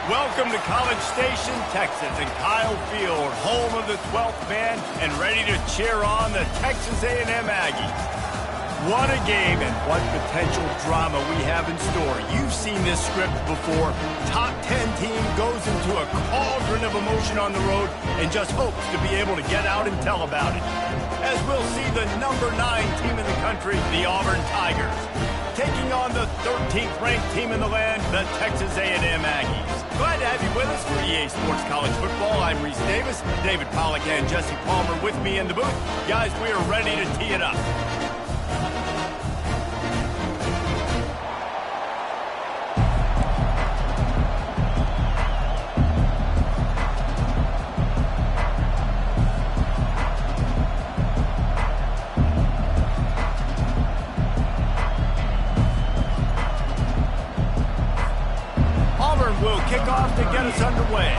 Welcome to College Station, Texas, and Kyle Field, home of the 12th man, and ready to cheer on the Texas A&M Aggies. What a game and what potential drama we have in store. You've seen this script before. Top 10 team goes into a cauldron of emotion on the road and just hopes to be able to get out and tell about it. As we'll see the number 9 team in the country, the Auburn Tigers, taking on the 13th ranked team in the land, the Texas A&M Aggies. Glad to have you with us for EA Sports College Football. I'm Reese Davis, David Pollack and Jesse Palmer with me in the booth. Guys, we are ready to tee it up. Will kick off to get us underway.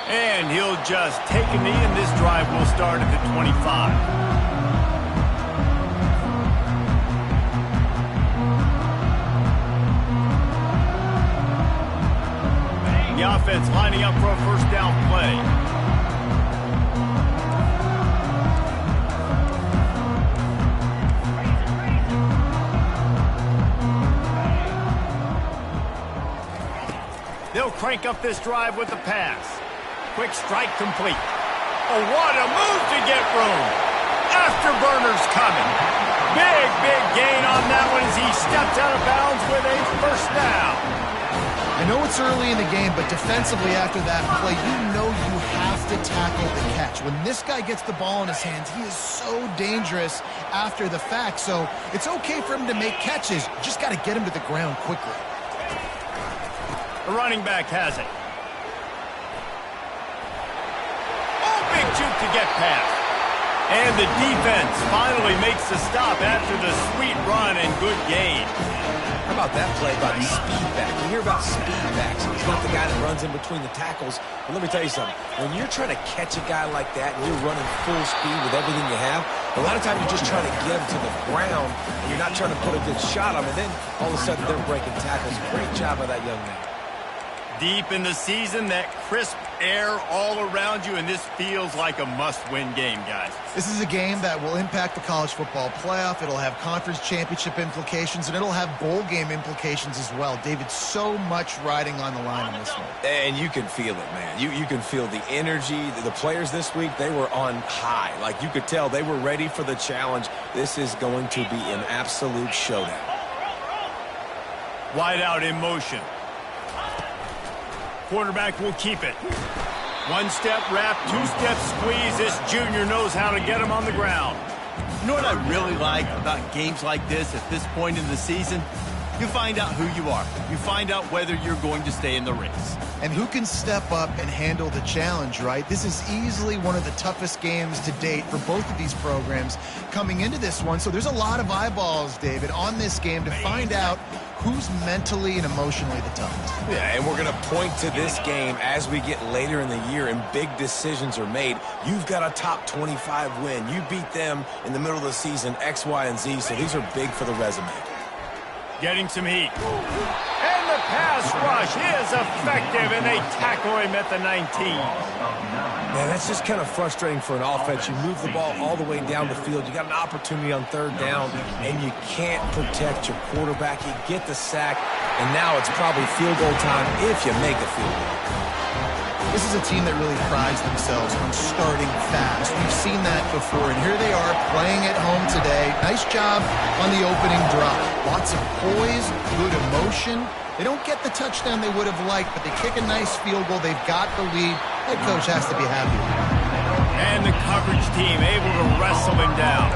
And he'll just take a knee, and this drive will start at the 25. The offense lining up for a first down play. They'll crank up this drive with the pass. Quick strike complete. Oh, what a move to get room. Afterburners coming. Big gain on that one as he steps out of bounds with a first down. I know it's early in the game, but defensively after that play, you know you have to tackle the catch. When this guy gets the ball in his hands, he is so dangerous after the fact. So it's okay for him to make catches. You just got to get him to the ground quickly. The running back has it. Oh, big juke to get past. And the defense finally makes the stop after the sweet run and good gain. How about that play by the speed back? You hear about speed backs. He's not the guy that runs in between the tackles. But let me tell you something. When you're trying to catch a guy like that and you're running full speed with everything you have, a lot of times you're just trying to get him to the ground and you're not trying to put a good shot on him. And then all of a sudden they're breaking tackles. Great job by that young man. Deep in the season, that crisp air all around you, and this feels like a must-win game, guys. This is a game that will impact the college football playoff. It'll have conference championship implications, and it'll have bowl game implications as well. David, so much riding on the line in this one. And you can feel it, man. You can feel the energy. The players this week, they were on high. Like, you could tell they were ready for the challenge. This is going to be an absolute showdown. Wide out in motion. Quarterback will keep it. One step wrap, two step squeeze. This junior knows how to get him on the ground. You know what I really like about games like this at this point in the season? You find out who you are. You find out whether you're going to stay in the race. And who can step up and handle the challenge, right? This is easily one of the toughest games to date for both of these programs coming into this one. So there's a lot of eyeballs, David, on this game to find out who's mentally and emotionally the toughest. Yeah, and we're going to point to this game as we get later in the year and big decisions are made. You've got a top 25 win. You beat them in the middle of the season, X, Y, and Z, so these are big for the resume. Getting some heat. And the pass rush is effective, and they tackle him at the 19. Man, that's just kind of frustrating for an offense. You move the ball all the way down the field. You got an opportunity on third down, and you can't protect your quarterback. You get the sack, and now it's probably field goal time if you make a field goal. This is a team that really prides themselves on starting fast. We've seen that before, and here they are playing at home today. Nice job on the opening drive. Lots of poise, good emotion. They don't get the touchdown they would have liked, but they kick a nice field goal. They've got the lead. Head coach has to be happy. And the coverage team able to wrestle him down.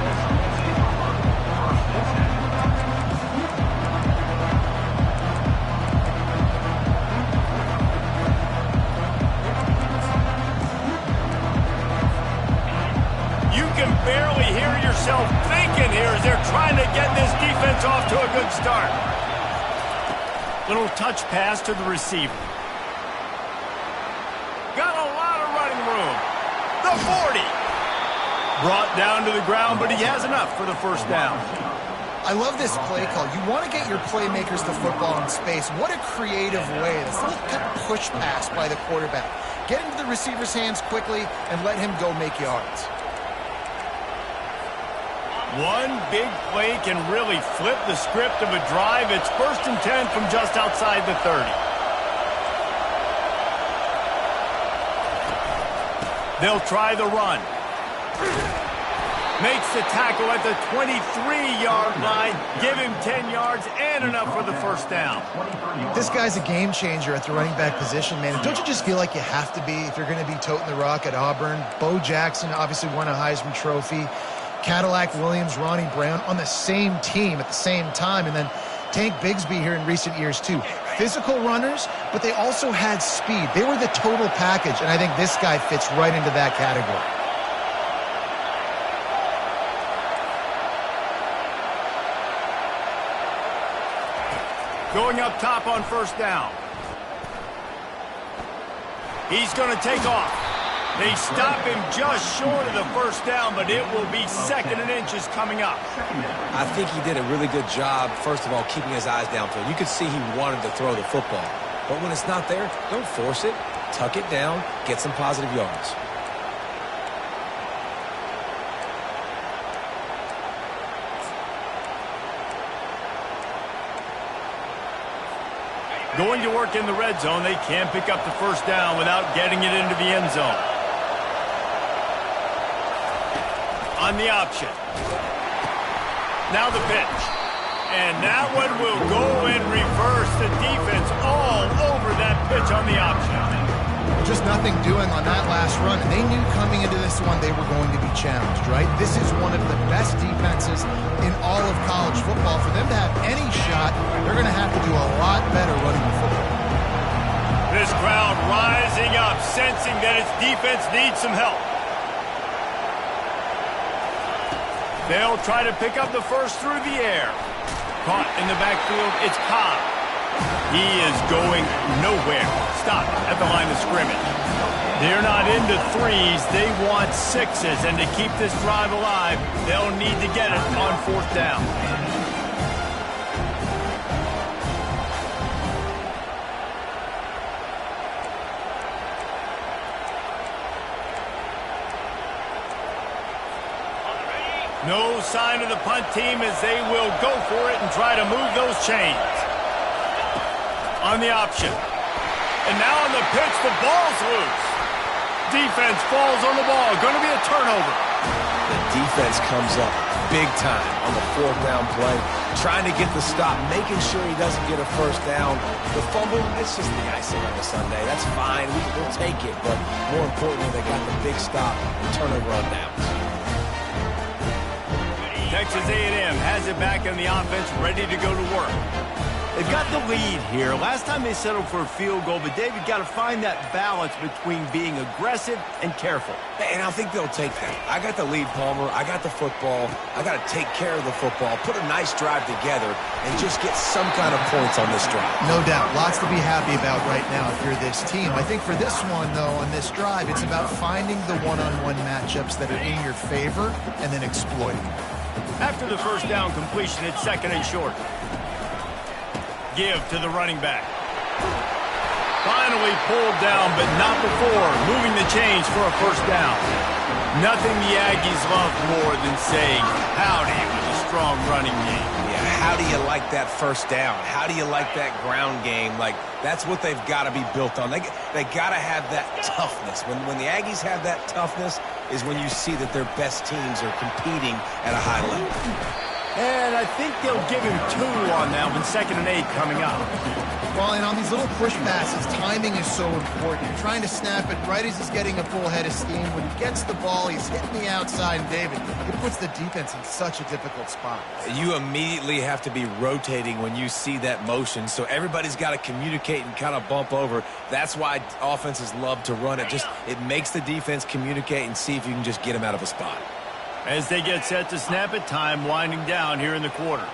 You can barely hear yourself thinking here as they're trying to get this defense off to a good start. Little touch pass to the receiver. Got a lot of running room. the 40. Brought down to the ground, but he has enough for the first down. I love this play call. You want to get your playmakers the football in space. What a creative way. This little push pass by the quarterback. Get into the receiver's hands quickly and let him go make yards. One big play can really flip the script of a drive. It's 1st and 10 from just outside the 30. They'll try the run. Makes the tackle at the 23-yard line. Give him 10 yards and enough for the first down. This guy's a game changer at the running back position, man. Don't you just feel like you have to be if you're going to be toting the rock at Auburn? Bo Jackson obviously won a Heisman Trophy. Cadillac Williams, Ronnie Brown on the same team at the same time. And then Tank Bigsby here in recent years, too. Physical runners, but they also had speed. They were the total package, and I think this guy fits right into that category. Going up top on first down. He's going to take off. They stop him just short of the first down, but it will be 2nd and inches coming up. I think he did a really good job, first of all, keeping his eyes downfield. You could see he wanted to throw the football. But when it's not there, don't force it. Tuck it down. Get some positive yards. Going to work in the red zone. They can't pick up the first down without getting it into the end zone. On the option. Now the pitch. And that one will go in reverse. The defense all over that pitch on the option. Just nothing doing on that last run. And they knew coming into this one they were going to be challenged, right? This is one of the best defenses in all of college football. For them to have any shot, they're going to have to do a lot better running the football. This crowd rising up, sensing that its defense needs some help. They'll try to pick up the first through the air. Caught in the backfield, it's Cobb. He is going nowhere. Stop at the line of scrimmage. They're not into threes. They want sixes. And to keep this drive alive, they'll need to get it on 4th down. No sign of the punt team as they will go for it and try to move those chains. On the option. And now on the pitch, the ball's loose. Defense falls on the ball. Going to be a turnover. The defense comes up big time on the 4th down play. Trying to get the stop, making sure he doesn't get a first down. The fumble, it's just the icing on the sundae. That's fine. We'll take it. But more importantly, they got the big stop and turnover on downs. Texas A&M has it back in the offense, ready to go to work. They've got the lead here. Last time they settled for a field goal, but David got to find that balance between being aggressive and careful. And I think they'll take that. I got the lead, Palmer. I got the football. I got to take care of the football, put a nice drive together, and just get some kind of points on this drive. No doubt. Lots to be happy about right now if you're this team. I think for this one, though, on this drive, it's about finding the one-on-one matchups that are in your favor and then exploiting them. After the first down completion, it's 2nd and short. Give to the running back. Finally pulled down, but not before moving the chains for a first down. Nothing the Aggies love more than saying howdy with a strong running game. Yeah, how do you like that first down? How do you like that ground game? Like, that's what they've got to be built on. They got to have that toughness. When the Aggies have that toughness is when you see that their best teams are competing at a high level. And I think they'll give him 2 on that one, 2nd and 8 coming up. Well, and on these little push passes, timing is so important. You're trying to snap it right as he's getting a full head of steam. When he gets the ball, he's hitting the outside, and David, it puts the defense in such a difficult spot. You immediately have to be rotating when you see that motion, so everybody's got to communicate and kind of bump over. That's why offenses love to run it. It makes the defense communicate and see if you can just get them out of a spot. As they get set to snap it, time winding down here in the quarter.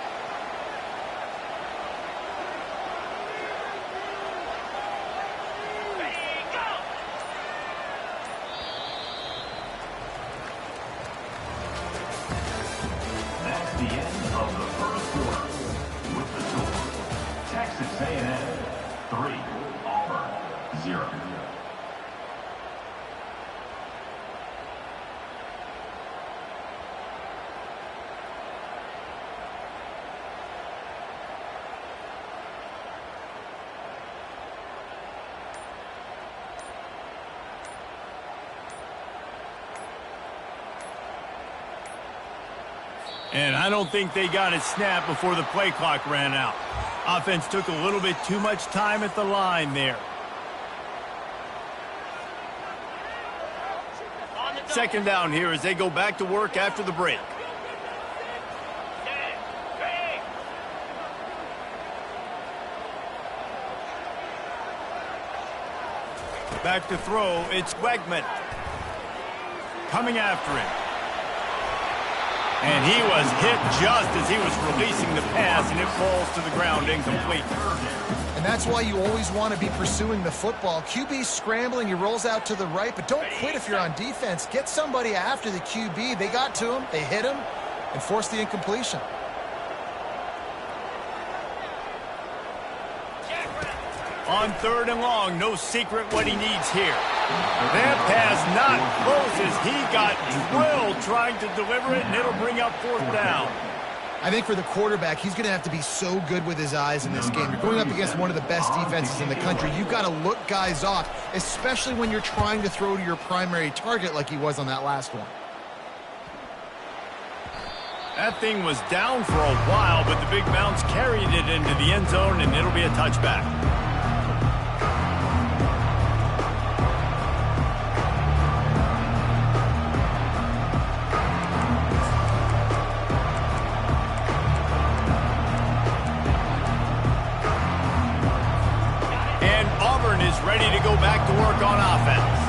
And I don't think they got it snapped before the play clock ran out. Offense took a little bit too much time at the line there. Second down here as they go back to work after the break. Back to throw, it's Wegman. Coming after him. And he was hit just as he was releasing the pass, and it falls to the ground incomplete. And that's why you always want to be pursuing the football. QB's scrambling, he rolls out to the right, but don't quit if you're on defense. Get somebody after the QB. They got to him, they hit him, and forced the incompletion. On third and long, no secret what he needs here. That pass not close as he got drilled trying to deliver it, and it'll bring up fourth down. I think for the quarterback, he's going to have to be so good with his eyes in this game. You're going up against one of the best defenses in the country. You've got to look guys off, especially when you're trying to throw to your primary target like he was on that last one. That thing was down for a while, but the big bounce carried it into the end zone, and it'll be a touchback. Auburn is ready to go back to work on offense.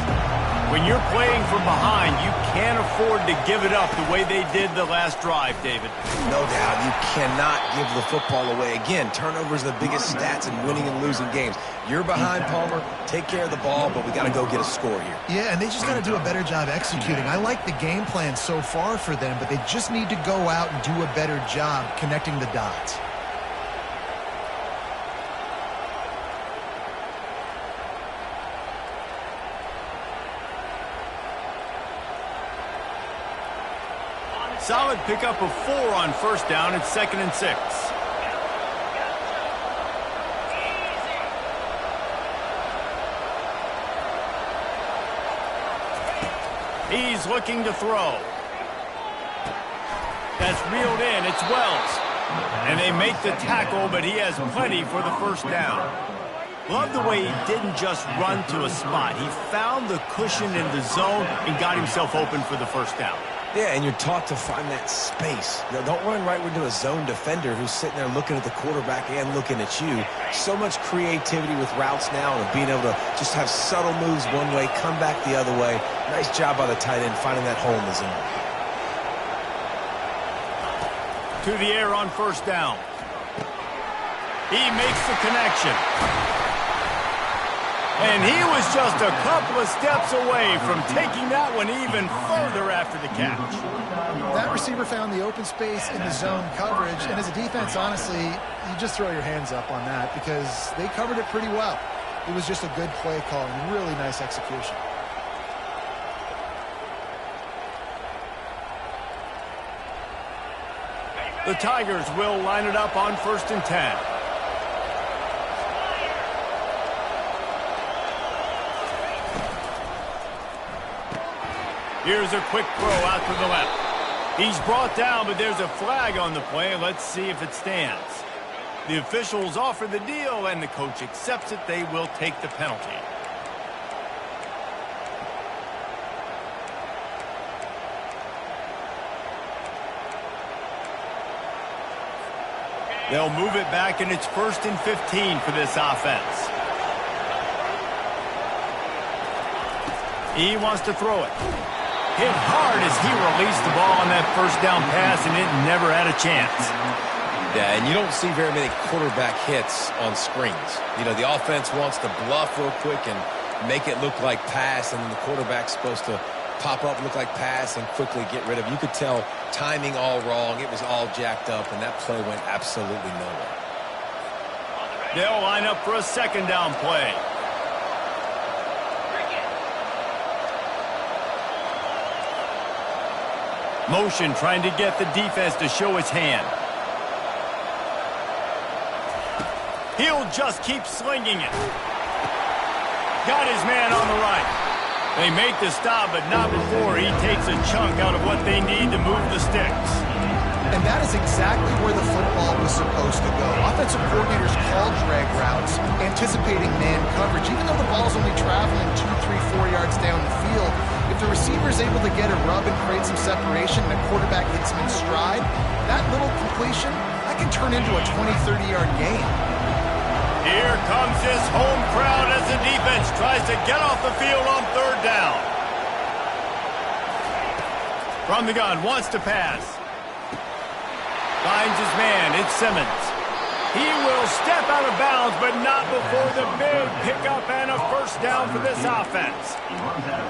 When you're playing from behind, you can't afford to give it up the way they did the last drive, David. No doubt, you cannot give the football away. Again, turnovers are the biggest stats in winning and losing games. You're behind, Palmer. Take care of the ball, but we got to go get a score here. Yeah, and they just got to do a better job executing. I like the game plan so far for them, but they just need to go out and do a better job connecting the dots. Solid pickup of 4 on first down. It's 2nd and 6. He's looking to throw. That's reeled in. It's Wells. And they make the tackle, but he has plenty for the first down. Love the way he didn't just run to a spot. He found the cushion in the zone and got himself open for the first down. Yeah, and you're taught to find that space. You know, don't run right into a zone defender who's sitting there looking at the quarterback and looking at you. So much creativity with routes now and being able to just have subtle moves one way, come back the other way. Nice job by the tight end finding that hole in the zone. To the air on first down. He makes the connection. And he was just a couple of steps away from taking that one even further after the catch. That receiver found the open space in the zone coverage, and as a defense, honestly, you just throw your hands up on that because they covered it pretty well. It was just a good play call and really nice execution. The Tigers will line it up on 1st and 10. Here's a quick throw out to the left. He's brought down, but there's a flag on the play. Let's see if it stands. The officials offer the deal, and the coach accepts it. They will take the penalty. They'll move it back, and it's 1st and 15 for this offense. He wants to throw it. Hit hard as he released the ball on that first down pass, and it never had a chance. Yeah, and you don't see very many quarterback hits on screens. You know, the offense wants to bluff real quick and make it look like pass, and then the quarterback's supposed to pop up, look like pass, and quickly get rid of it. You could tell timing all wrong. It was all jacked up, and that play went absolutely nowhere. They'll line up for a 2nd down play. Motion trying to get the defense to show his hand. He'll just keep slinging it. Got his man on the right. They make the stop, but not before he takes a chunk out of what they need to move the sticks. And that is exactly where the football was supposed to go. Offensive coordinators called drag routes, anticipating man coverage. Even though the ball's only traveling 2, 3, 4 yards down the field, if the receiver's able to get a rub and create some separation and the quarterback hits him in stride, that little completion, that can turn into a 20, 30-yard gain. Here comes this home crowd as the defense tries to get off the field on third down. From the gun, wants to pass. Finds his man, it's Simmons. He will step out of bounds, but not before the big pickup and a first down for this offense.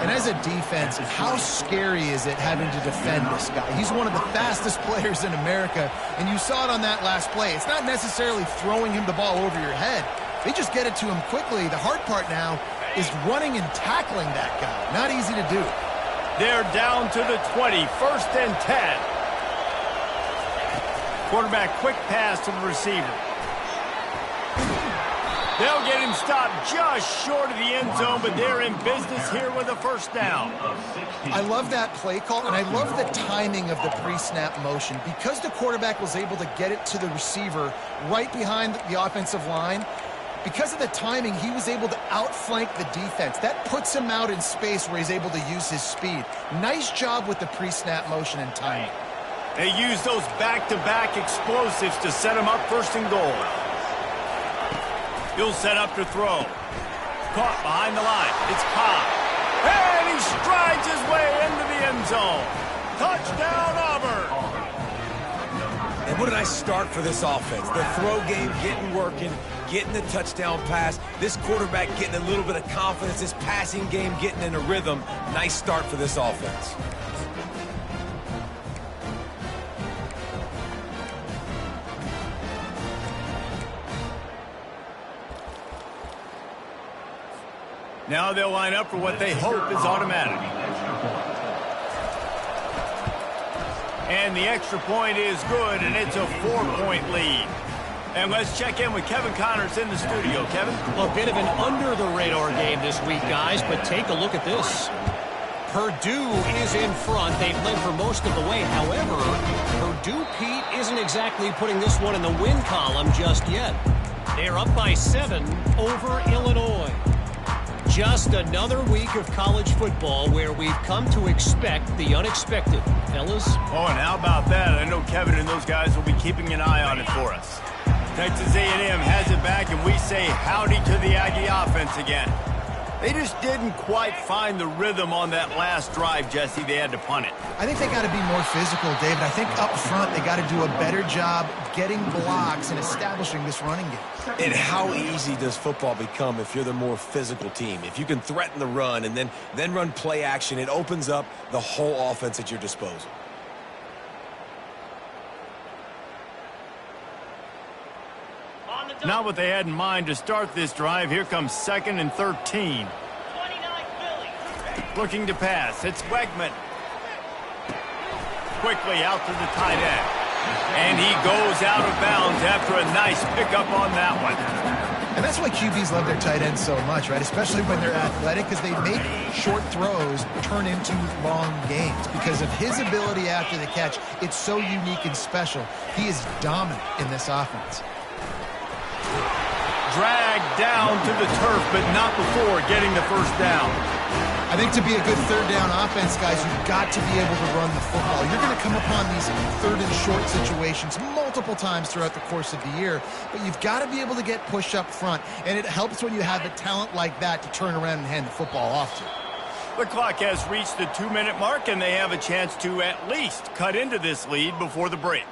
And as a defense, how scary is it having to defend this guy? He's one of the fastest players in America, and you saw it on that last play. It's not necessarily throwing him the ball over your head. They just get it to him quickly. The hard part now is running and tackling that guy. Not easy to do. They're down to the 20, 1st and 10. Quarterback quick pass to the receiver. They'll get him stopped just short of the end zone, but they're in business here with a first down. I love that play call, and I love the timing of the pre-snap motion. Because the quarterback was able to get it to the receiver right behind the offensive line, because of the timing, he was able to outflank the defense. That puts him out in space where he's able to use his speed. Nice job with the pre-snap motion and timing. They use those back-to-back explosives to set him up 1st and goal. He'll set up to throw. Caught behind the line. It's Cobb. And he strides his way into the end zone. Touchdown, Auburn. And what a nice start for this offense. The throw game getting working, getting the touchdown pass. This quarterback getting a little bit of confidence. This passing game getting in a rhythm. Nice start for this offense. Now they'll line up for what they hope is automatic. And the extra point is good, and it's a 4-point lead. And let's check in with Kevin Connors in the studio. Kevin? A bit of an under-the-radar game this week, guys, but take a look at this. Purdue is in front. They've led for most of the way. However, Purdue, Pete, isn't exactly putting this one in the win column just yet. They're up by 7 over Illinois. Just another week of college football where we've come to expect the unexpected. Fellas? Oh, and how about that? I know Kevin and those guys will be keeping an eye on it for us. Texas A&M has it back, and we say howdy to the Aggie offense again. They just didn't quite find the rhythm on that last drive, Jesse. They had to punt it. I think they got to be more physical, David. I think up front they got to do a better job getting blocks and establishing this running game. And how easy does football become if you're the more physical team? If you can threaten the run and then run play action, it opens up the whole offense at your disposal. Not what they had in mind to start this drive. Here comes 2nd and 13. Looking to pass. It's Wegman. Quickly out to the tight end. And he goes out of bounds after a nice pickup on that one. And that's why QBs love their tight ends so much, right? Especially when they're athletic, because they make short throws turn into long gains. Because of his ability after the catch, it's so unique and special. He is dominant in this offense. Dragged down to the turf, but not before getting the first down. I think to be a good third down offense, guys, you've got to be able to run the football. You're going to come upon these 3rd and short situations multiple times throughout the course of the year, but you've got to be able to get push up front, and it helps when you have a talent like that to turn around and hand the football off to. The clock has reached the 2-minute mark, and they have a chance to at least cut into this lead before the break.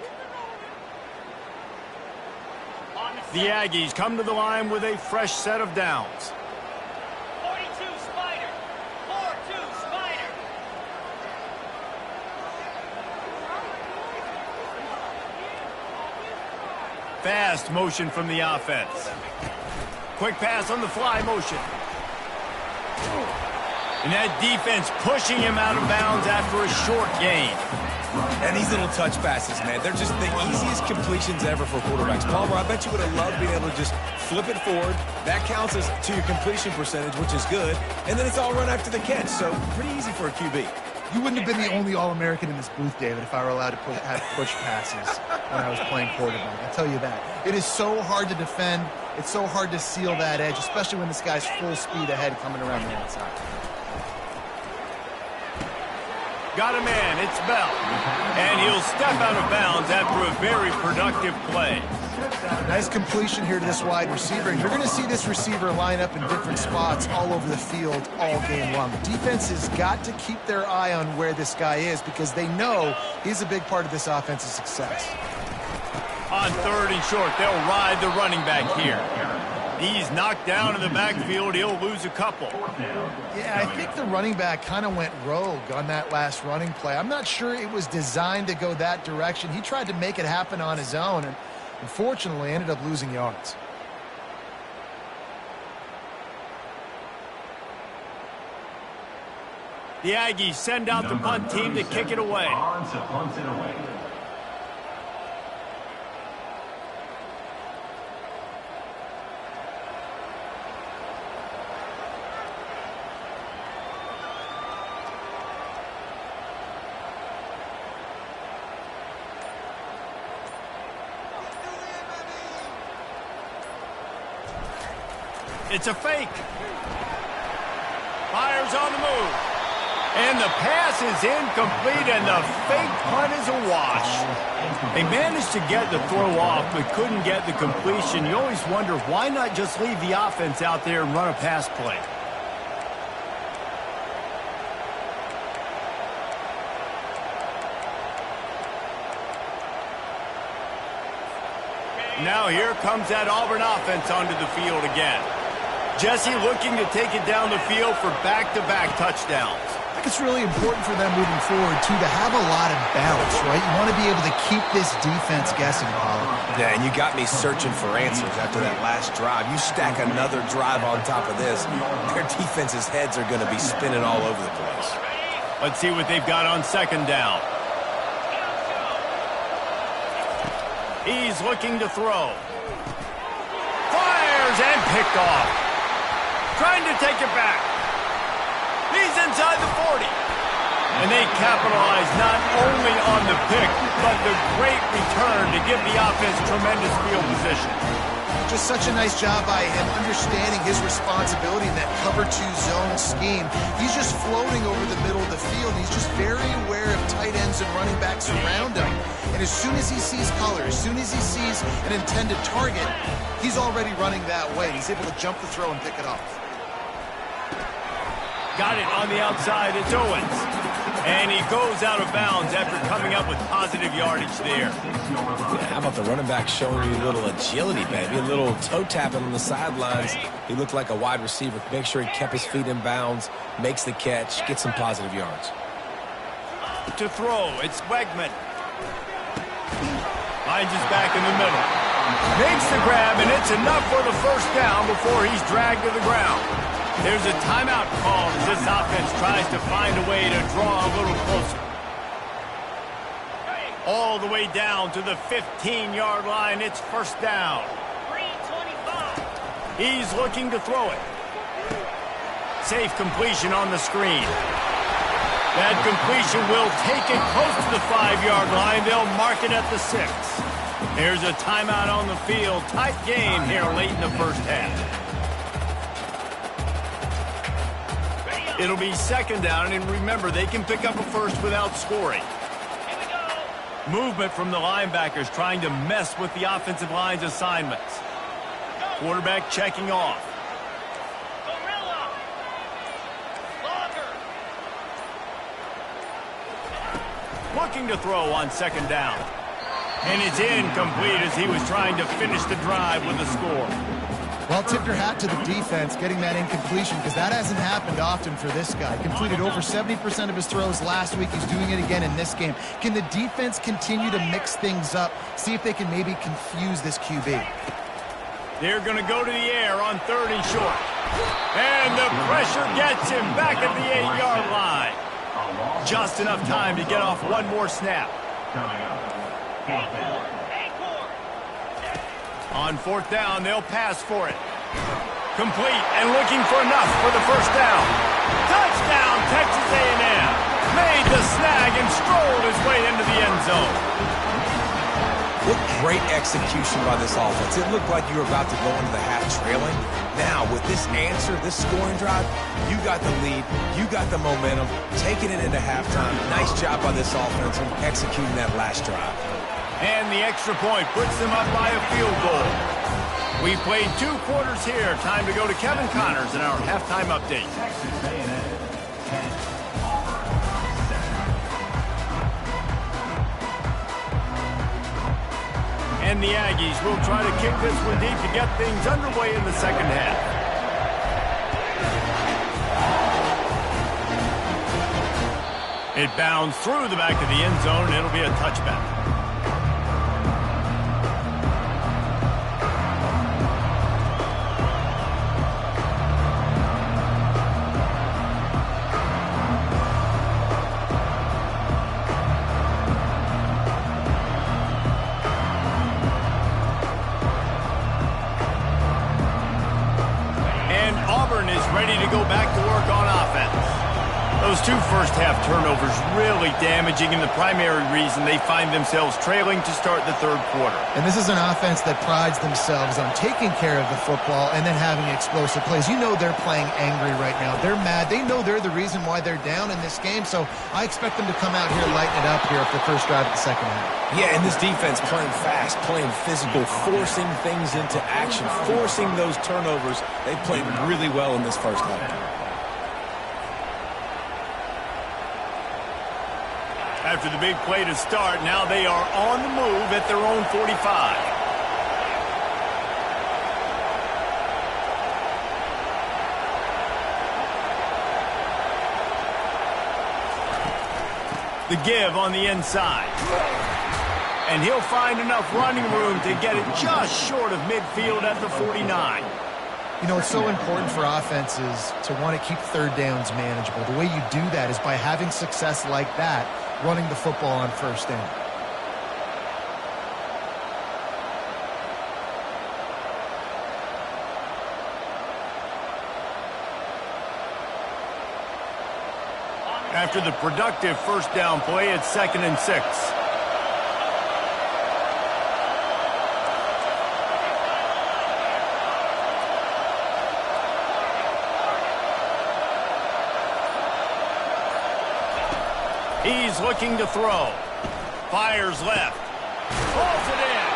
The Aggies come to the line with a fresh set of downs. 42 Spider. 4-2 Spider. Fast motion from the offense. Quick pass on the fly motion. And that defense pushing him out of bounds after a short gain. And these little touch passes, man, they're just the easiest completions ever for quarterbacks. Palmer, I bet you would have loved being able to just flip it forward. That counts as to your completion percentage, which is good. And then it's all run after the catch, so pretty easy for a QB. You wouldn't have been the only All-American in this booth, David, if I were allowed to have push passes when I was playing quarterback. I'll tell you that. It is so hard to defend. It's so hard to seal that edge, especially when this guy's full speed ahead coming around the outside. Got a man, it's Bell. And he'll step out of bounds after a very productive play. Nice completion here to this wide receiver. And you're going to see this receiver line up in different spots all over the field all game long. The defense has got to keep their eye on where this guy is because they know he's a big part of this offense's success. On 3rd and short, they'll ride the running back here. He's knocked down in the backfield. He'll lose a couple. Yeah, I think the running back kind of went rogue on that last running play. I'm not sure it was designed to go that direction. He tried to make it happen on his own and unfortunately ended up losing yards. The Aggies send out the punt team to kick it away. It's a fake. Fires on the move. And the pass is incomplete, and the fake punt is a wash. They managed to get the throw off, but couldn't get the completion. You always wonder, why not just leave the offense out there and run a pass play? Now here comes that Auburn offense onto the field again. Jesse looking to take it down the field for back-to-back touchdowns. I think it's really important for them moving forward, too, to have a lot of balance, right? You want to be able to keep this defense guessing, Paulo. Yeah, and you got me searching for answers after that last drive. You stack another drive on top of this, their defense's heads are going to be spinning all over the place. Let's see what they've got on 2nd down. He's looking to throw. Fires and picked off. Trying to take it back. He's inside the 40. And they capitalize not only on the pick, but the great return to give the offense tremendous field position. Just such a nice job by him understanding his responsibility in that cover 2 zone scheme. He's just floating over the middle of the field. He's just very aware of tight ends and running backs around him. And as soon as he sees color, as soon as he sees an intended target, he's already running that way. He's able to jump the throw and pick it off. Got it on the outside. It's Owens. And he goes out of bounds after coming up with positive yardage there. Yeah, how about the running back showing you a little agility, baby? A little toe tapping on the sidelines. He looked like a wide receiver. Make sure he kept his feet in bounds, makes the catch, gets some positive yards. To throw, it's Wegman. Finds his back in the middle. Makes the grab, and it's enough for the 1st down before he's dragged to the ground. There's a timeout call as this offense tries to find a way to draw a little closer. All the way down to the 15-yard line. It's 1st down. 3:25. He's looking to throw it. Safe completion on the screen. That completion will take it close to the 5-yard line. They'll mark it at the 6. There's a timeout on the field. Tight game here late in the 1st half. It'll be 2nd down, and remember, they can pick up a 1st without scoring. Here we go. Movement from the linebackers trying to mess with the offensive line's assignments. Quarterback checking off. Gorilla. Logger. Looking to throw on 2nd down. And it's incomplete as he was trying to finish the drive with a score. Well, tip your hat to the defense getting that incompletion because that hasn't happened often for this guy. Completed over 70% of his throws last week. He's doing it again in this game. Can the defense continue to mix things up? See if they can maybe confuse this QB. They're going to go to the air on 3rd and short. And the pressure gets him back at the 8-yard line. Just enough time to get off one more snap. On 4th down, they'll pass for it. Complete and looking for enough for the 1st down. Touchdown, Texas A&M. Made zone. What great execution by this offense. It looked like you were about to go into the half trailing. Now, with this answer, this scoring drive, you got the lead, you got the momentum, taking it into halftime. Nice job by this offense in executing that last drive. And the extra point puts them up by a field goal. We played 2 quarters here. Time to go to Kevin Connors in our halftime update. And the Aggies will try to kick this one deep to get things underway in the second half. It bounds through the back of the end zone, and it'll be a touchback. Auburn is ready to go back to work on offense. Those 2 first-half turnovers really damaging, and the primary reason they find themselves trailing to start the 3rd quarter. And this is an offense that prides themselves on taking care of the football and then having explosive plays. You know they're playing angry right now. They're mad. They know they're the reason why they're down in this game, so I expect them to come out here, lighten it up here for the first drive of the second half. Yeah, and this defense playing fast, playing physical, forcing things into action, forcing those turnovers. They played really well in this first half. After the big play to start, now they are on the move at their own 45. The give on the inside. And he'll find enough running room to get it just short of midfield at the 49. You know, it's so important for offenses to want to keep 3rd downs manageable. The way you do that is by having success like that, running the football on 1st down. After the productive first down play, it's 2nd and 6. He's looking to throw. Fires left. Pulls it in.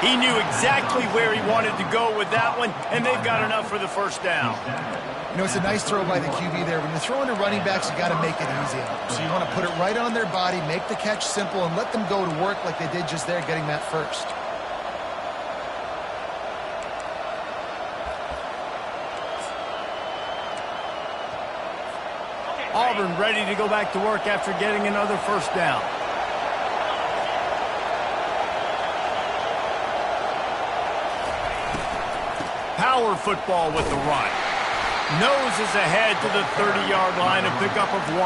He knew exactly where he wanted to go with that one, and they've got enough for the first down. You know, it's a nice throw by the QB there. When you're throwing to running backs, you got to make it easy on them. So you want to put it right on their body, make the catch simple, and let them go to work like they did just there, getting that first. Auburn ready to go back to work after getting another first down. Power football with the run. Noses ahead to the 30-yard line, a pickup of 1.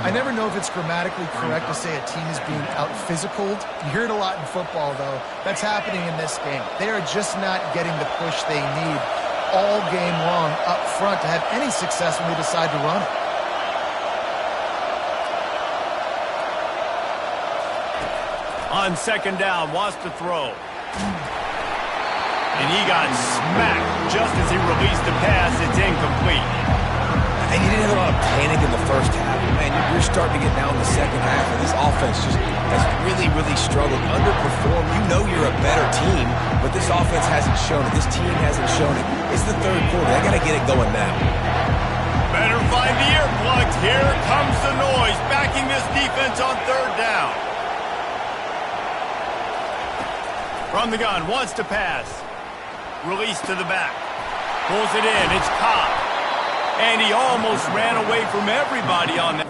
I never know if it's grammatically correct to say a team is being out-physicaled. You hear it a lot in football, though. That's happening in this game. They are just not getting the push they need all game long up front to have any success when they decide to run it. On 2nd down, wants to throw. And he got smacked just as he released the pass. It's incomplete. And you didn't have a lot of panic in the first half. Man, you're starting to get down in the second half, and this offense just has really, really struggled, underperformed. You know you're a better team, but this offense hasn't shown it. This team hasn't shown it. It's the 3rd quarter. They got to get it going now. Better find the earplugs. Here comes the noise, backing this defense on 3rd down. From the gun, wants to pass. Release to the back. Pulls it in. It's caught. And he almost ran away from everybody on that.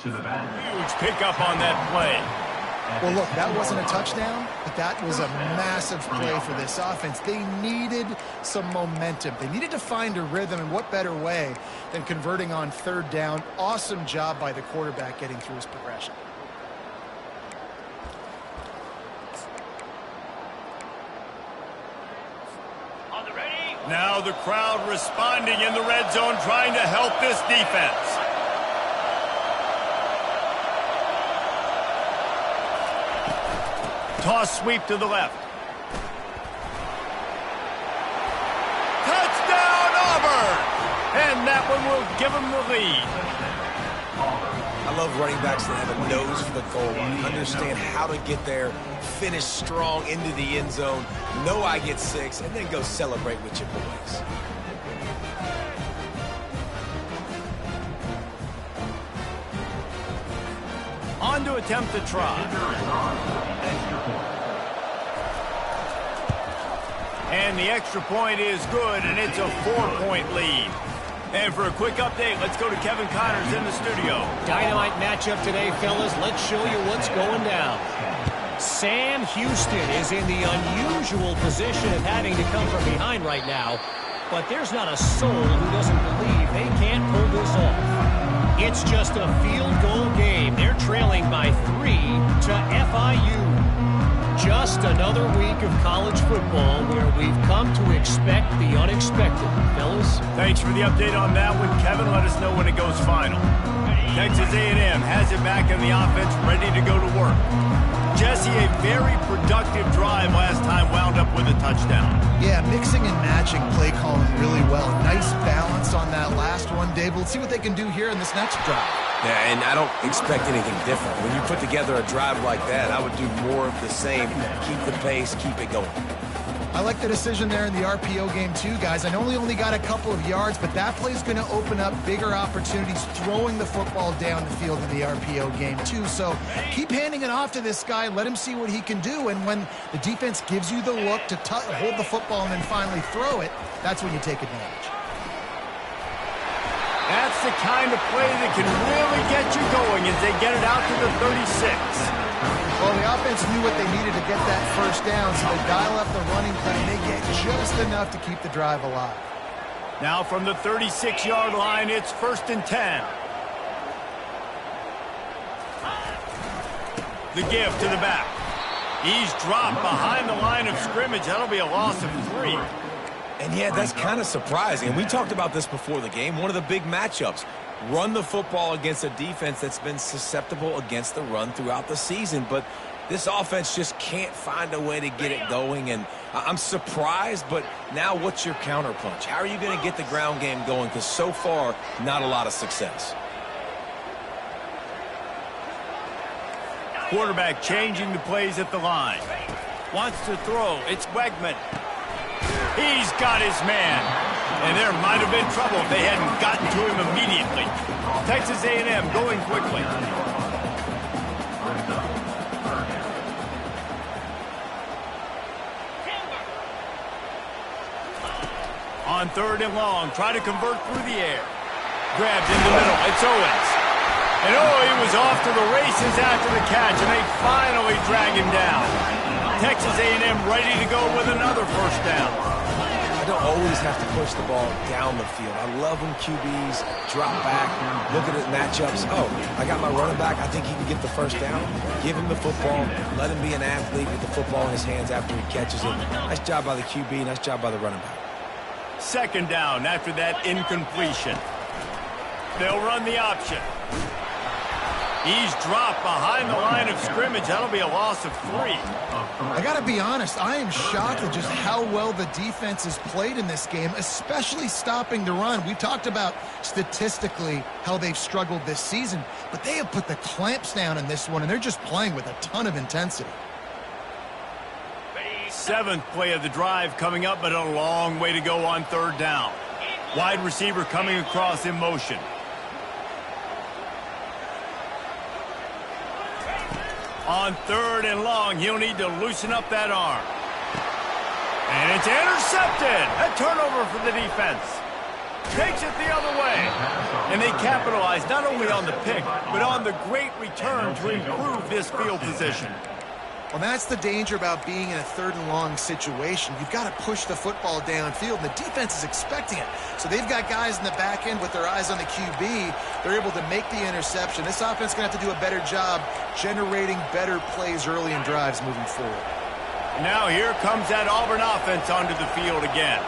Huge pickup on that play. Well, look, that wasn't a touchdown, but that was a massive play for this offense. They needed some momentum. They needed to find a rhythm, and what better way than converting on third down. Awesome job by the quarterback getting through his progression. On the ready. Now the crowd responding in the red zone, trying to help this defense. Toss sweep to the left. Touchdown, Auburn! And that one will give them the lead. I love running backs that have a nose for the goal line, understand how to get there, finish strong into the end zone, know I get 6, and then go celebrate with your boys. On to attempt to try. And the extra point is good, and it's a 4-point lead. And for a quick update, let's go to Kevin Connors in the studio. Dynamite matchup today, fellas. Let's show you what's going down. Sam Houston is in the unusual position of having to come from behind right now. But there's not a soul who doesn't believe they can't pull this off. It's just a field goal game. They're trailing by 3 to FIU. Just another week of college football where we've come to expect the unexpected. Fellas? Thanks for the update on that one, Kevin. Let us know when it goes final. Texas A&M has it back in the offense, ready to go to work. Jesse, a very productive drive last time, wound up with a touchdown. Yeah, mixing and matching play calling really well. Nice balance on that last one, Dave. Let's see what they can do here in this next drive. Yeah, and I don't expect anything different. When you put together a drive like that, I would do more of the same. Keep the pace, keep it going. I like the decision there in the RPO game too, guys. I know he only got a couple of yards, but that play is going to open up bigger opportunities throwing the football down the field in the RPO game too. So keep handing it off to this guy. Let him see what he can do. And when the defense gives you the look to hold the football and then finally throw it, that's when you take advantage. That's the kind of play that can really get you going as they get it out to the 36. Well, the offense knew what they needed to get that first down, so they dial up the running play, and they get just enough to keep the drive alive. Now from the 36-yard line, it's 1st and 10. The give to the back. He's dropped behind the line of scrimmage. That'll be a loss of 3. And yeah, that's kind of surprising. And we talked about this before the game. One of the big matchups. Run the football against a defense that's been susceptible against the run throughout the season. But this offense just can't find a way to get it going. And I'm surprised, but now what's your counterpunch? How are you going to get the ground game going? Because so far, not a lot of success. Quarterback changing the plays at the line. Wants to throw. It's Wegman. He's got his man. And there might have been trouble if they hadn't gotten to him immediately. Texas A&M going quickly. On 3rd and long, try to convert through the air. Grabbed in the middle. It's Owens. And he was off to the races after the catch, and they finally drag him down. Texas A&M ready to go with another first down. I don't always have to push the ball down the field. I love when QBs drop back, look at his matchups. Oh, I got my running back. I think he can get the first down. Give him the football. Let him be an athlete with the football in his hands after he catches it. Nice job by the QB. Nice job by the running back. 2nd down after that incompletion. They'll run the option. He's dropped behind the line of scrimmage. That'll be a loss of 3. I got to be honest, I am shocked at just how well the defense has played in this game, especially stopping the run. We talked about statistically how they've struggled this season, but they have put the clamps down in this one, and they're just playing with a ton of intensity. 7th play of the drive coming up, but a long way to go on 3rd down. Wide receiver coming across in motion. On 3rd and long, he'll need to loosen up that arm. And it's intercepted. A turnover for the defense. takes it the other way. And they capitalize not only on the pick, but on the great return to improve this field position. Well, that's the danger about being in a 3rd and long situation. You've got to push the football downfield, and the defense is expecting it. So they've got guys in the back end with their eyes on the QB. They're able to make the interception. This offense is going to have to do a better job generating better plays early in drives moving forward. Now here comes that Auburn offense onto the field again.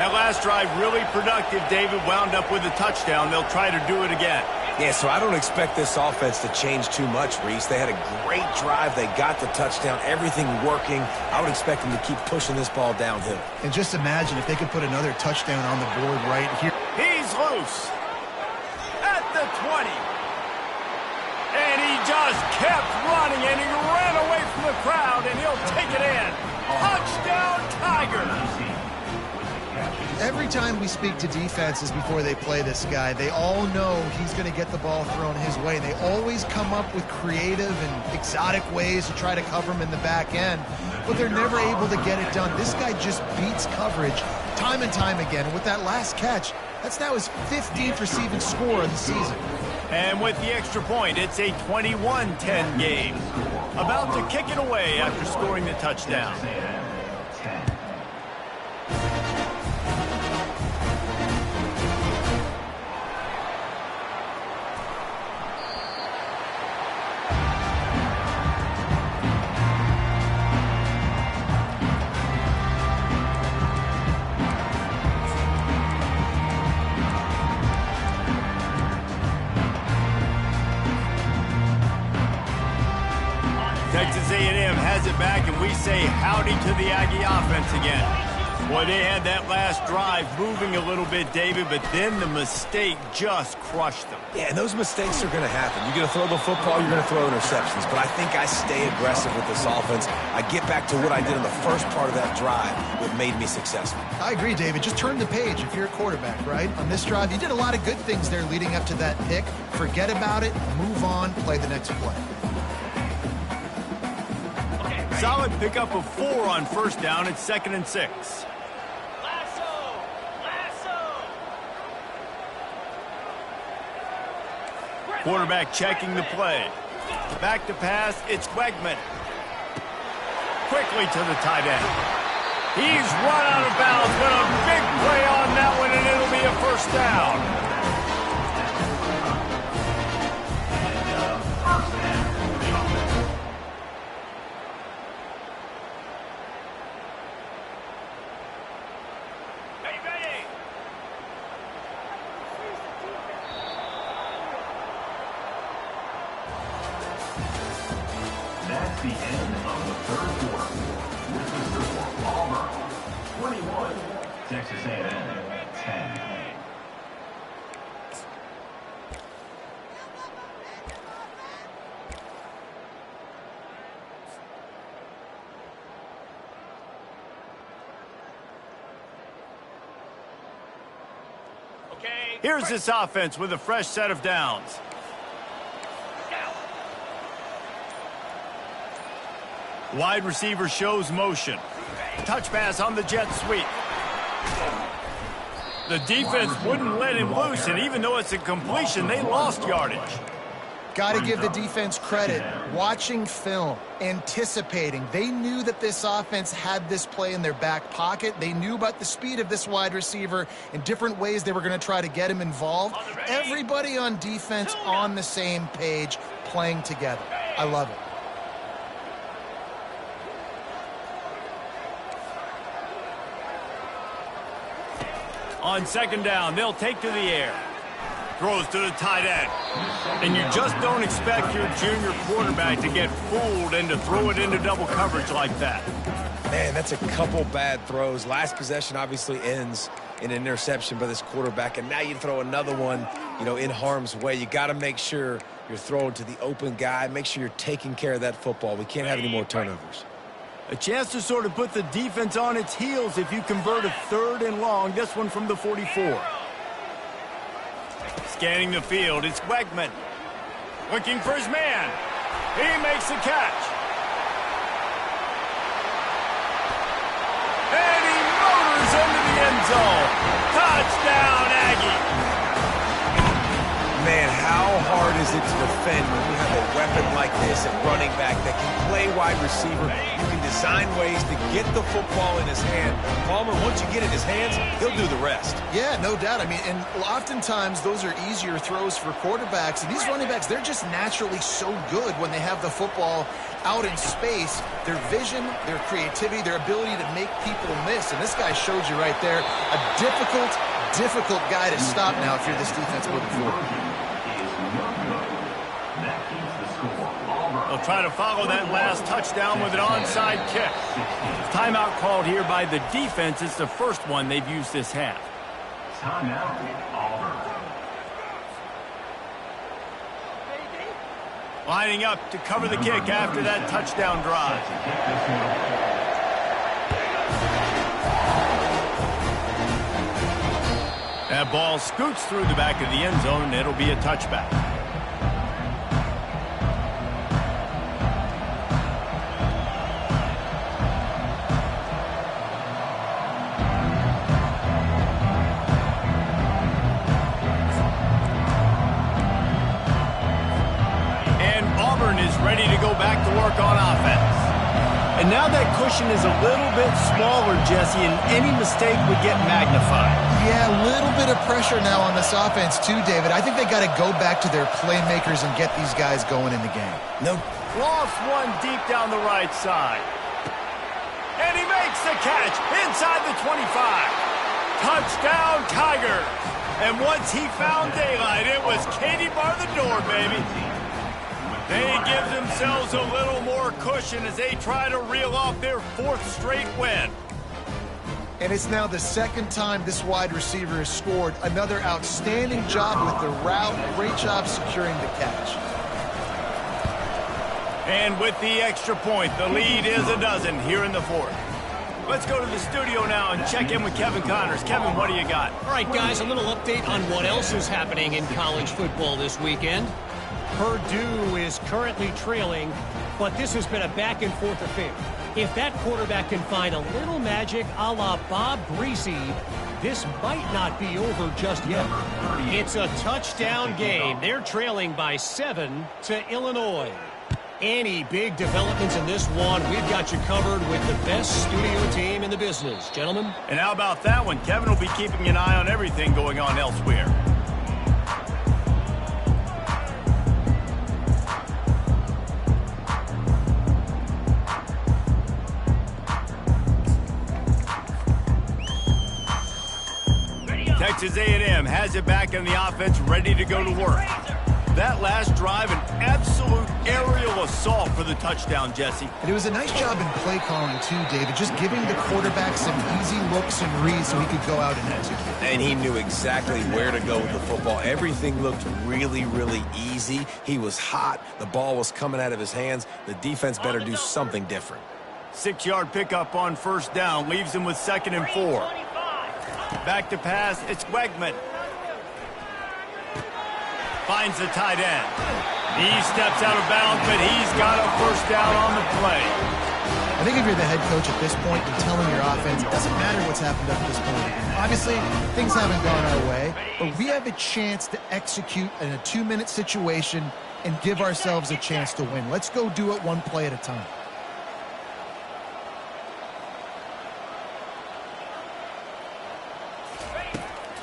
That last drive really productive. David wound up with a touchdown. They'll try to do it again. Yeah, so I don't expect this offense to change too much, Reese. They had a great drive. They got the touchdown. Everything working. I would expect them to keep pushing this ball downhill. And just imagine if they could put another touchdown on the board right here. He's loose at the 20. And he just kept running, and he ran away from the crowd, and he'll take it in. Touchdown, Tigers. Every time we speak to defenses before they play this guy, they all know he's going to get the ball thrown his way. They always come up with creative and exotic ways to try to cover him in the back end, but they're never able to get it done. This guy just beats coverage time and time again. And with that last catch, that's now his 15th receiving score of the season. And with the extra point, it's a 21-10 game. About to kick it away after scoring the touchdown. Texas A&M has it back, and we say howdy to the Aggie offense again. Boy, they had that last drive moving a little bit, David, but then the mistake just crushed them. Yeah, and those mistakes are going to happen. You're going to throw the football, you're going to throw interceptions. But I think I stay aggressive with this offense. I get back to what I did in the first part of that drive, what made me successful. I agree, David. Just turn the page if you're a quarterback, right? On this drive, you did a lot of good things there leading up to that pick. Forget about it, move on, play the next play. Solid pickup of 4 on first down. It's 2nd and 6. Quarterback checking the play. Back to pass. It's Wegman. Quickly to the tight end. He's run out of bounds, but a big play on that one, and it'll be a first down. That's the end of the 3rd quarter. This is the score. Auburn 21, Texas A&M 10. Here's this offense with a fresh set of downs. Wide receiver shows motion. Touch pass on the jet sweep. The defense wouldn't let him loose, and even though it's a completion, they lost yardage. Got to give the defense credit. Watching film, anticipating. They knew that this offense had this play in their back pocket. They knew about the speed of this wide receiver and different ways they were going to try to get him involved. Everybody on defense on the same page, playing together. I love it. On 2nd down, they'll take to the air. Throws to the tight end. And you just don't expect your junior quarterback to get fooled and to throw it into double coverage like that. Man, that's a couple bad throws. Last possession obviously ends in an interception by this quarterback, and now you throw another one, in harm's way. You got to make sure you're throwing to the open guy. Make sure you're taking care of that football. We can't have any more turnovers. A chance to sort of put the defense on its heels if you convert a 3rd and long. This one from the 44. Scanning the field, it's Wegman. Looking for his man. He makes the catch. And he motors into the end zone. Touchdown, hard is it to defend when you have a weapon like this at running back that can play wide receiver? You can design ways to get the football in his hand. Palmer, once you get it in his hands, he'll do the rest. Yeah, no doubt. I mean, and oftentimes those are easier throws for quarterbacks. And these running backs, they're just naturally so good when they have the football out in space. Their vision, their creativity, their ability to make people miss. And this guy showed you right there a difficult guy to stop now if you're this defense moving forward. They'll try to follow that last touchdown with an onside kick. Timeout called here by the defense. It's the first one they've used this half. Timeout, Auburn. Lining up to cover the kick after that touchdown drive. That ball scoots through the back of the end zone, and it'll be a touchback. And Auburn is ready to go back to work on offense. And now that cushion is a little bit smaller, Jesse, and any mistake would get magnified. Yeah, a little bit of pressure now on this offense too, David. I think they got to go back to their playmakers and get these guys going in the game. No. Lost one deep down the right side. And he makes the catch inside the 25. Touchdown, Tigers. And once he found daylight, it was Katie bar the door, baby. They give themselves a little more cushion as they try to reel off their fourth straight win. And it's now the second time this wide receiver has scored. Another outstanding job with the route. Great job securing the catch. And with the extra point, the lead is a dozen here in the fourth. Let's go to the studio now and check in with Kevin Connors. Kevin, what do you got? All right, guys, a little update on what else is happening in college football this weekend. Purdue is currently trailing, but this has been a back-and-forth affair. If that quarterback can find a little magic a la Bob Greasy, this might not be over just yet. It's a touchdown game. They're trailing by 7 to Illinois. Any big developments in this one, we've got you covered with the best studio team in the business. Gentlemen? And how about that one? Kevin will be keeping an eye on everything going on elsewhere. Texas A&M has it back in the offense, ready to go to work. That last drive, an absolute aerial assault for the touchdown, Jesse. And it was a nice job in play calling, too, David, just giving the quarterback some easy looks and reads so he could go out and execute. And he knew exactly where to go with the football. Everything looked really, really easy. He was hot. The ball was coming out of his hands. The defense better do something different. 6-yard pickup on first down, leaves him with 2nd and 4. Back to pass, it's Wegman. Finds the tight end. He steps out of bounds, but he's got a first down on the play. I think if you're the head coach at this point, you're telling your offense, it doesn't matter what's happened up to this point. Obviously, things haven't gone our way, but we have a chance to execute in a 2-minute situation and give ourselves a chance to win. Let's go do it one play at a time.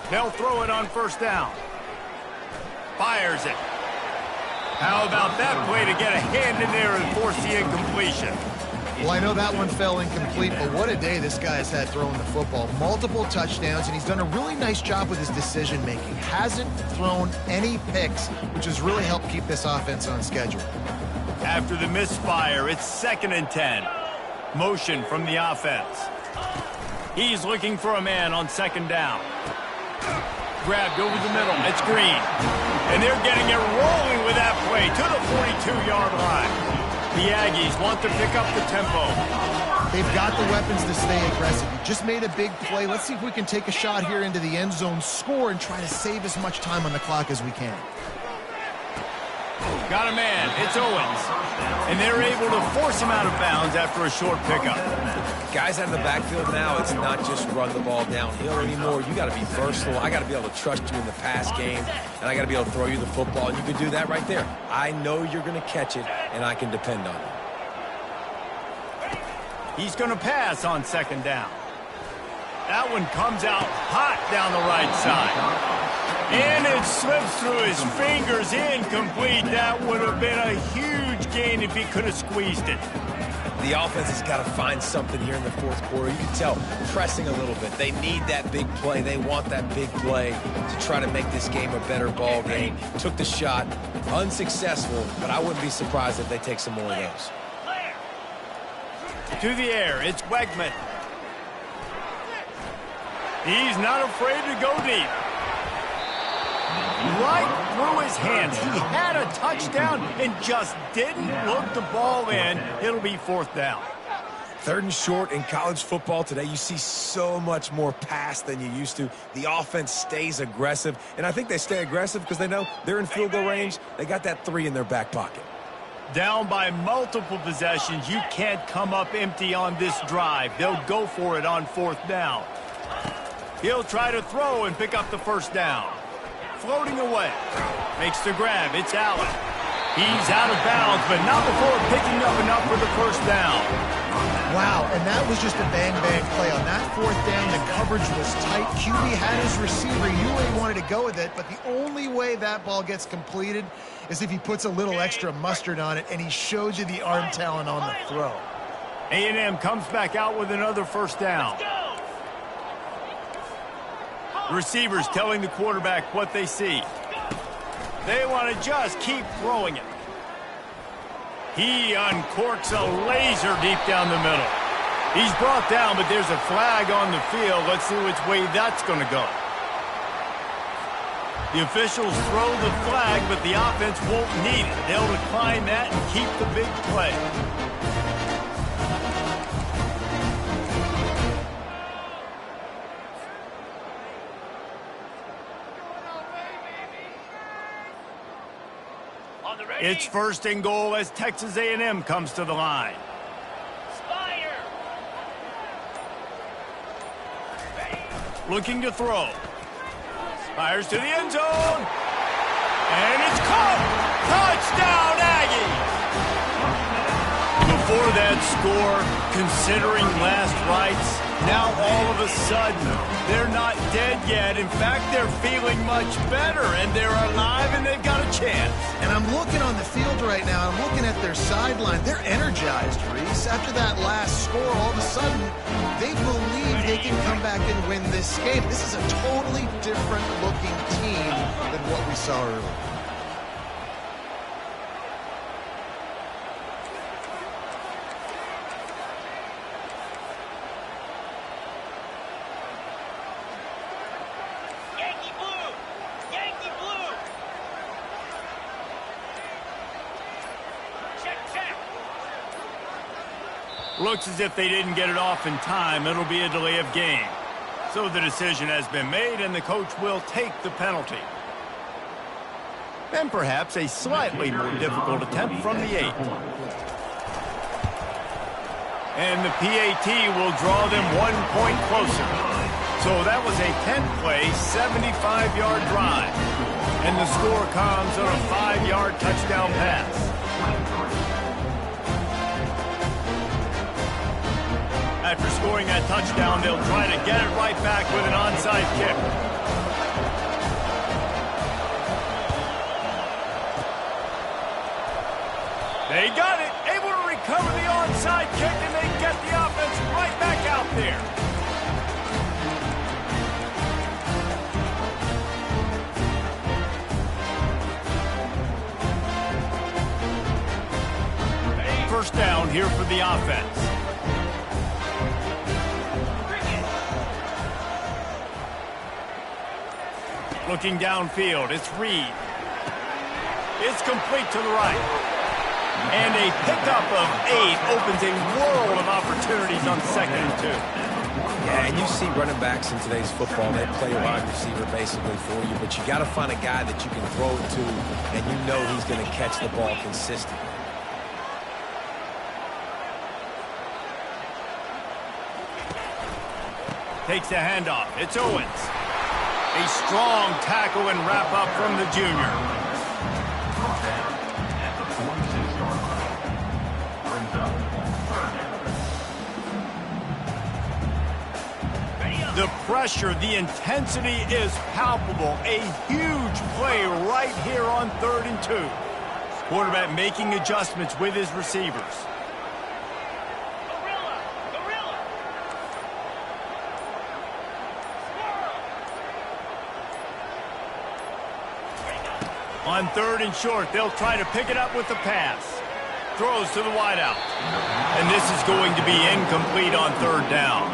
They'll throw it on first down. Fires it. How about that play to get a hand in there and force the incompletion? Well, I know that one fell incomplete, but what a day this guy has had throwing the football. Multiple touchdowns, and he's done a really nice job with his decision-making. Hasn't thrown any picks, which has really helped keep this offense on schedule. After the misfire, it's 2nd and 10. Motion from the offense. He's looking for a man on 2nd down. Grabbed over the middle. It's Green. And they're getting it rolling with that play to the 42-yard line. The Aggies want to pick up the tempo. They've got the weapons to stay aggressive. You just made a big play. Let's see if we can take a shot here into the end zone, score, and try to save as much time on the clock as we can. Got a man. It's Owens. And they're able to force him out of bounds after a short pickup. Guys out of the backfield now, it's not just run the ball downhill anymore. You got to be versatile. I got to be able to trust you in the pass game, and I got to be able to throw you the football, and you can do that right there. I know you're going to catch it, and I can depend on you. He's going to pass on second down. That one comes out hot down the right side. And it slips through his fingers, incomplete. That would have been a huge gain if he could have squeezed it. The offense has got to find something here in the fourth quarter. You can tell, pressing a little bit. They need that big play. They want that big play to try to make this game a better ball game. Took the shot, unsuccessful, but I wouldn't be surprised if they take some more of those. To the air, it's Wegman. He's not afraid to go deep. Right through his hands. He had a touchdown and just didn't look the ball in. It'll be fourth down. 3rd and short in college football today. You see so much more pass than you used to. The offense stays aggressive, and I think they stay aggressive because they know they're in field goal range. They got that 3 in their back pocket. Down by multiple possessions. You can't come up empty on this drive. They'll go for it on fourth down. He'll try to throw and pick up the first down. Floating away. Makes the grab. It's Allen. He's out of bounds, but not before picking up enough for the first down. Wow, and that was just a bang-bang play. On that fourth down, the coverage was tight. QB had his receiver. He knew where he wanted to go with it, but the only way that ball gets completed is if he puts a little extra mustard on it, and he shows you the arm talent on the throw. A&M comes back out with another first down. Receivers telling the quarterback what they see. They want to just keep throwing it. He uncorks a laser deep down the middle. He's brought down, but there's a flag on the field. Let's see which way that's going to go. The officials throw the flag, but the offense won't need it. They'll decline that and keep the big play. It's 1st and goal as Texas A&M comes to the line. Spider. Looking to throw. Fires to the end zone. And it's caught. Touchdown, Aggies. Before that score, considering last rites, now all of a sudden, they're not dead yet. In fact, they're feeling much better, and they're alive, and they've got a chance. And I'm looking on the field right now. I'm looking at their sideline. They're energized, Reese. After that last score, all of a sudden, they believe they can come back and win this game. This is a totally different-looking team than what we saw earlier. Looks as if they didn't get it off in time. It'll be a delay of game. So the decision has been made, and the coach will take the penalty. And perhaps a slightly more difficult attempt from the 8. And the PAT will draw them 1 point closer. So that was a 10-play, 75-yard drive. And the score comes on a 5-yard touchdown pass. After scoring that touchdown, they'll try to get it right back with an onside kick. They got it, able to recover the onside kick, and they get the offense right back out there. First down here for the offense. Looking downfield, it's Reed. It's complete to the right. And a pickup of 8 opens a world of opportunities on 2nd and 2. And you see running backs in today's football, they play wide receiver basically for you, but you got to find a guy that you can throw it to, and you know he's going to catch the ball consistently. Takes the handoff. It's Owens. A strong tackle and wrap up from the junior. At the 46-yard line. Brings up third down. The pressure, the intensity is palpable. A huge play right here on 3rd and 2. Quarterback making adjustments with his receivers. On 3rd and short, they'll try to pick it up with the pass. Throws to the wideout. And this is going to be incomplete on 3rd down.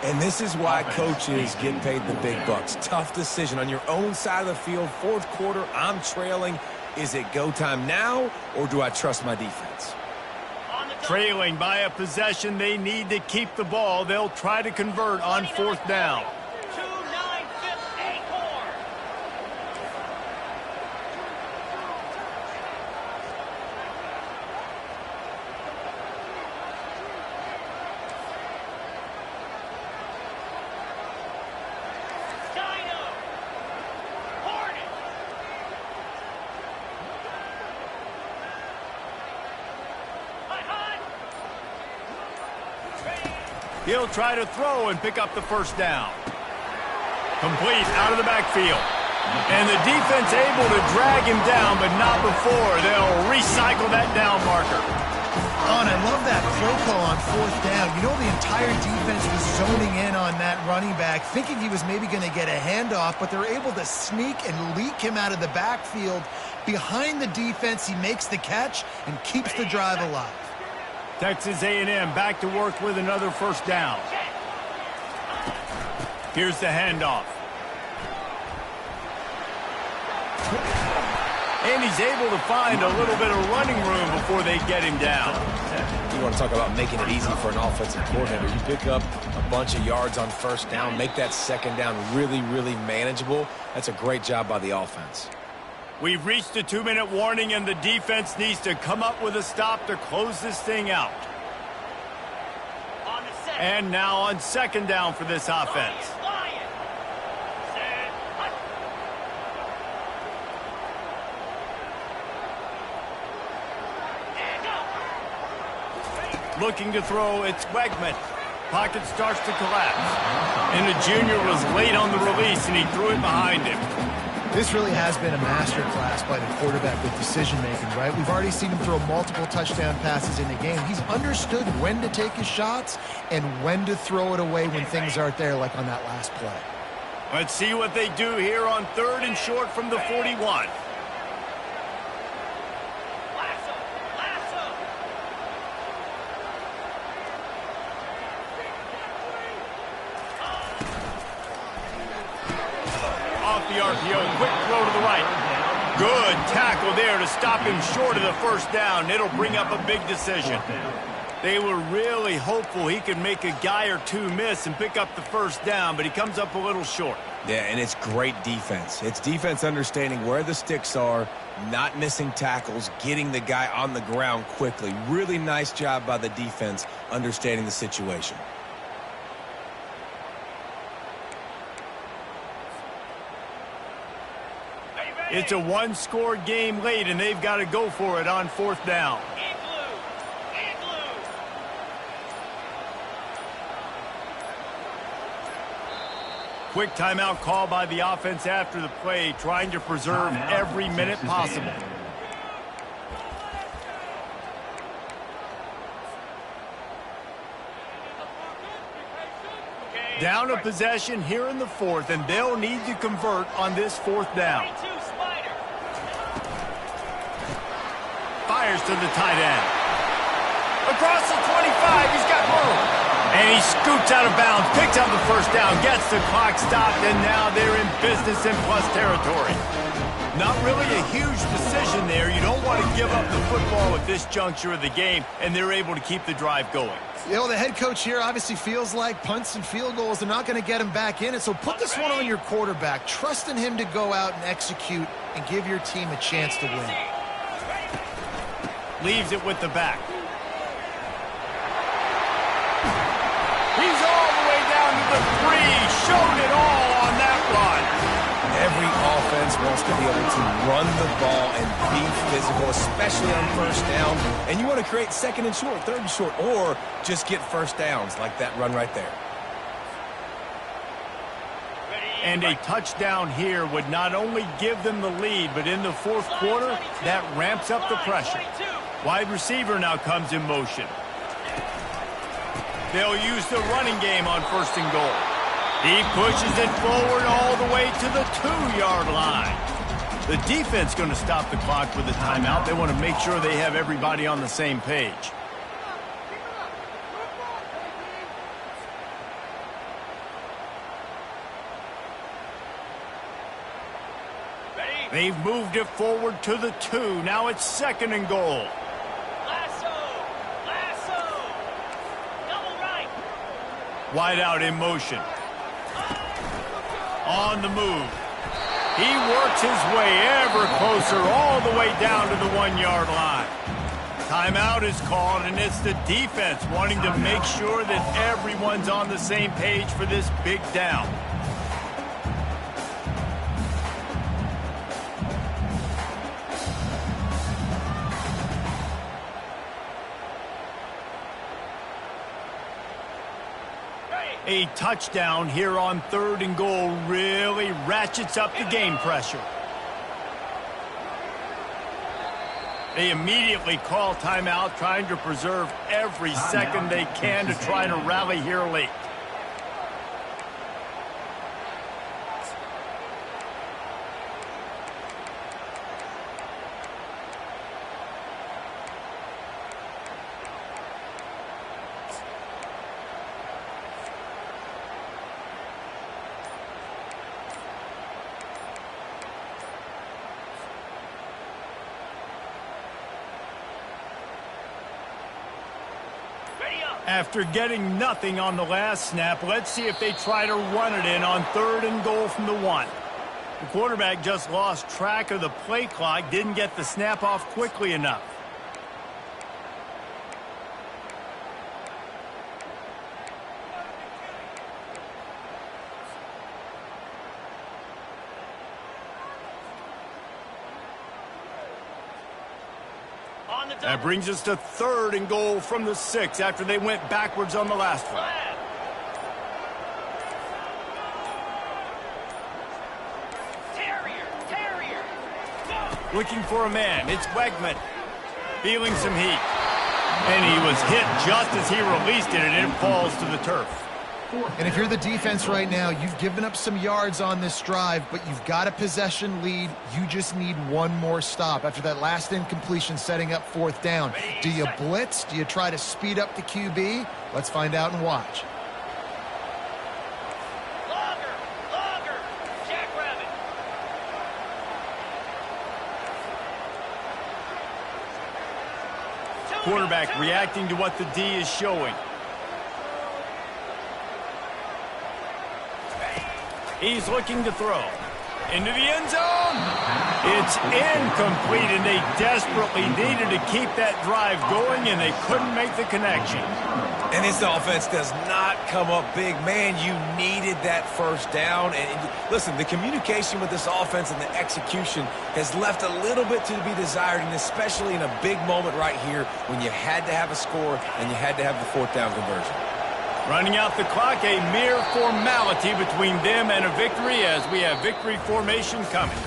And this is why coaches get paid the big bucks. Tough decision on your own side of the field. 4th quarter, I'm trailing. Is it go time now, or do I trust my defense? Trailing by a possession, they need to keep the ball. They'll try to convert on 4th down. He'll try to throw and pick up the 1st down. Complete out of the backfield. And the defense able to drag him down, but not before. They'll recycle that down marker. Oh, and I love that play call on 4th down. You know, the entire defense was zoning in on that running back, thinking he was maybe going to get a handoff, but they're able to sneak and leak him out of the backfield. Behind the defense, he makes the catch and keeps the drive alive. Texas A&M back to work with another 1st down. Here's the handoff. And he's able to find a little bit of running room before they get him down. You want to talk about making it easy for an offensive coordinator. You pick up a bunch of yards on 1st down, make that 2nd down really, really manageable. That's a great job by the offense. We've reached a 2-minute warning, and the defense needs to come up with a stop to close this thing out. And now on 2nd down for this offense. Looking to throw, it's Wegman. Pocket starts to collapse. And the junior was late on the release, and he threw it behind him. This really has been a master class by the quarterback with decision-making, right? We've already seen him throw multiple touchdown passes in the game. He's understood when to take his shots and when to throw it away when things aren't there, like on that last play. Let's see what they do here on 3rd and short from the 41. The RPO, quick throw to the right. Good tackle there to stop him short of the 1st down. It'll bring up a big decision. They were really hopeful he could make a guy or two miss and pick up the 1st down, but he comes up a little short. Yeah, and it's great defense. It's defense understanding where the sticks are, not missing tackles, getting the guy on the ground quickly. Really nice job by the defense understanding the situation. It's a 1-score game late, and they've got to go for it on 4th down. Quick timeout call by the offense after the play, trying to preserve every minute possible. Down a possession here in the 4th, and they'll need to convert on this 4th down. Fires to the tight end. Across the 25, he's got room. And he scoots out of bounds, picks up the 1st down, gets the clock stopped, and now they're in business in plus territory. Not really a huge decision there. You don't want to give up the football at this juncture of the game, and they're able to keep the drive going. You know, the head coach here obviously feels like punts and field goals, they're not going to get him back in it. So put this one on your quarterback. Trust in him to go out and execute and give your team a chance to win. Leaves it with the back. He's all the way down to the 3. Showed it all on that run. Every offense wants to be able to run the ball and be physical, especially on first down. And you want to create second and short, third and short, or just get first downs like that run right there. And a touchdown here would not only give them the lead, but in the fourth quarter, that ramps up the pressure. Wide receiver now comes in motion. They'll use the running game on first and goal. He pushes it forward all the way to the 2-yard line. The defense going to stop the clock with a timeout. They want to make sure they have everybody on the same page. They've moved it forward to the 2. Now it's second and goal. Double right. Wide out in motion. On the move. He works his way ever closer all the way down to the 1-yard line. Timeout is called, and it's the defense wanting to make sure that everyone's on the same page for this big down. A touchdown here on third and goal really ratchets up the game pressure. They immediately call timeout, trying to preserve every second they can to try to rally here late. After getting nothing on the last snap, let's see if they try to run it in on third and goal from the 1. The quarterback just lost track of the play clock, didn't get the snap off quickly enough. That brings us to third and goal from the 6 after they went backwards on the last one. Looking for a man. It's Wegman. Feeling some heat. And he was hit just as he released it, and it falls to the turf. And if you're the defense right now, you've given up some yards on this drive, but you've got a possession lead. You just need one more stop after that last incompletion setting up fourth down. Do you blitz? Do you try to speed up the QB? Let's find out and watch. Longer, Jackrabbit. Quarterback reacting to what the D is showing. He's looking to throw. Into the end zone. It's incomplete, and they desperately needed to keep that drive going, and they couldn't make the connection. And this offense does not come up big. Man, you needed that first down. And listen, the communication with this offense and the execution has left a little bit to be desired, and especially in a big moment right here when you had to have a score and you had to have the fourth down conversion. Running out the clock, a mere formality between them and a victory as we have victory formation coming.